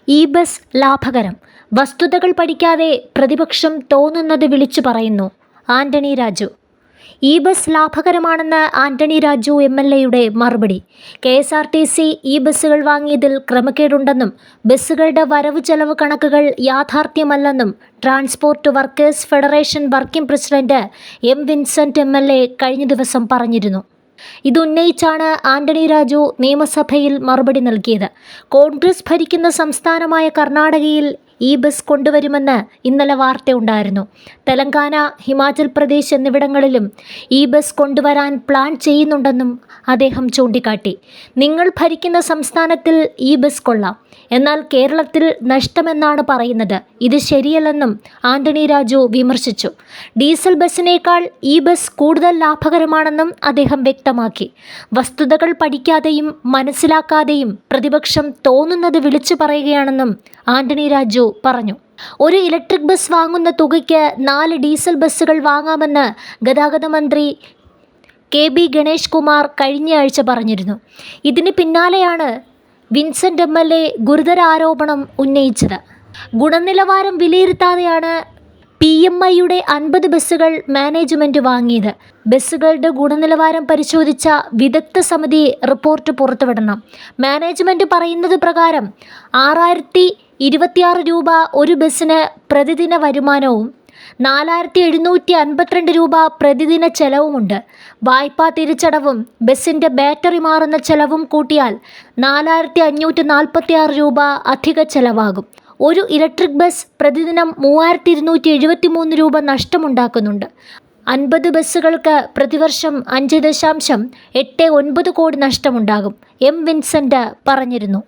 E bus ലാഭകരം, വസ്തുതകൾ പഠിക്കാതെ പ്രതിപക്ഷം തോന്നുന്നത് വിളിച്ചു പറയുന്നു ആന്റണി രാജു. ഇ ബസ് ലാഭകരമാണെന്ന് ആന്റണി രാജു MLA മറുപടി. KSRTC ഇ ബസ്സുകൾ വാങ്ങിയതിൽ ക്രമക്കേടുണ്ടെന്നും ബസ്സുകളുടെ വരവ് ചെലവ് കണക്കുകൾ യാഥാർത്ഥ്യമല്ലെന്നും transport workers federation working president M. Vincent MLA കഴിഞ്ഞ ദിവസം പറഞ്ഞിരുന്നു. ഇതുന്നയിച്ചാണ് ആന്റണി രാജു നിയമസഭയിൽ മറുപടി നൽകിയത്. കോൺഗ്രസ് ഭരിക്കുന്ന സംസ്ഥാനമായ കർണാടകയിൽ ഇ ബസ് കൊണ്ടുവരുമെന്ന് ഇന്നലെ വാർത്തയുണ്ടായിരുന്നു. തെലങ്കാന, ഹിമാചൽ പ്രദേശ് എന്നിവിടങ്ങളിലും ഇ ബസ് കൊണ്ടുവരാൻ പ്ലാൻ ചെയ്യുന്നുണ്ടെന്നും അദ്ദേഹം ചൂണ്ടിക്കാട്ടി. നിങ്ങൾ ഭരിക്കുന്ന സംസ്ഥാനത്തിൽ ഇ ബസ് കൊള്ളാം, എന്നാൽ കേരളത്തിൽ നഷ്ടമെന്നാണ് പറയുന്നത്. ഇത് ശരിയല്ലെന്നും ആന്റണി രാജു വിമർശിച്ചു. ഡീസൽ ബസ്സിനേക്കാൾ ഇ ബസ് കൂടുതൽ ലാഭകരമാണെന്നും അദ്ദേഹം വ്യക്തമാക്കി. വസ്തുതകൾ പഠിക്കാതെയും മനസ്സിലാക്കാതെയും പ്രതിപക്ഷം തോന്നുന്നത് വിളിച്ചു പറയുകയാണെന്നും ആന്റണി രാജു പറഞ്ഞു. ഒരു ഇലക്ട്രിക് ബസ് വാങ്ങുന്ന തുകയ്ക്ക് 4 ഡീസൽ ബസ്സുകൾ വാങ്ങാമെന്ന് ഗതാഗത മന്ത്രി KB ഗണേഷ് കുമാർ കഴിഞ്ഞയാഴ്ച പറഞ്ഞിരുന്നു. ഇതിന് പിന്നാലെയാണ് വിൻസെന്റ് MLA ഗുരുതര ആരോപണം ഉന്നയിച്ചത്. ഗുണനിലവാരം വിലയിരുത്താതെയാണ് PMIയുടെ 50 ബസ്സുകൾ മാനേജ്മെന്റ് വാങ്ങിയത്. ബസ്സുകളുടെ ഗുണനിലവാരം പരിശോധിച്ച വിദഗ്ധ സമിതി റിപ്പോർട്ട് പുറത്തുവിടണം. മാനേജ്മെന്റ് പറയുന്നത് പ്രകാരം 6026 രൂപ ഒരു ബസ്സിന് പ്രതിദിന വരുമാനവും 4752 രൂപ പ്രതിദിന ചെലവുമുണ്ട്. വായ്പാ തിരിച്ചടവും ബസ്സിൻ്റെ ബാറ്ററി മാറുന്ന ചെലവും കൂട്ടിയാൽ 4546 രൂപ അധിക ചെലവാകും. ഒരു ഇലക്ട്രിക് ബസ് പ്രതിദിനം 3273 രൂപ നഷ്ടമുണ്ടാക്കുന്നുണ്ട്. 50 ബസ്സുകൾക്ക് പ്രതിവർഷം 5.89 കോടി നഷ്ടമുണ്ടാകും. M. വിൻസെന്റ് പറഞ്ഞിരുന്നു.